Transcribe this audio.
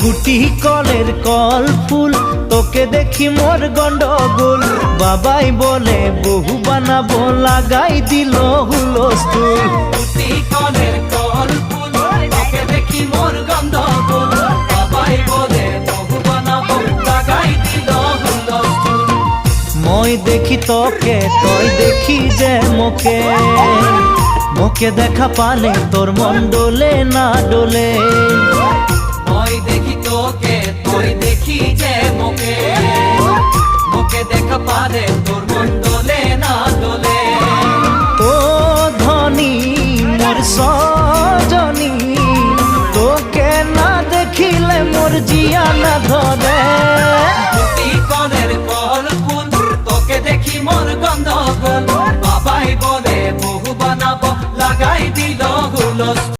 গুটি কলের কল ফুল, তোকে দেখি মোর গন্ডগোল। বাবাই বলে বহু বানাবো, লাগাই দিল হুলস্থুল। গুটি কলের কল ফুল, তোকে দেখি মোর গন্ডগোল। বাবাই বলে বহু বানাবো, লাগাই দিল হুলস্থুল। মই দেখি তোকে, তই দেখি যে মোকে, মোকে দেখা পালে তোর মন ডোলে না ডোলে। মই দেখি তোকে, তুই দেখি যে মোকে, মোকে দেখা পারে তোর মন দোলে না দোলে। ও ধনী মোর সজনী, তোকে না দেখিলে মোর জিয়া না ধরে। গুটি কলের কল ফুল, তোকে দেখি মোর গন্ডগোল। বাবাই বলে বহু বানাবো, লাগাই দিল হুলস্থুল।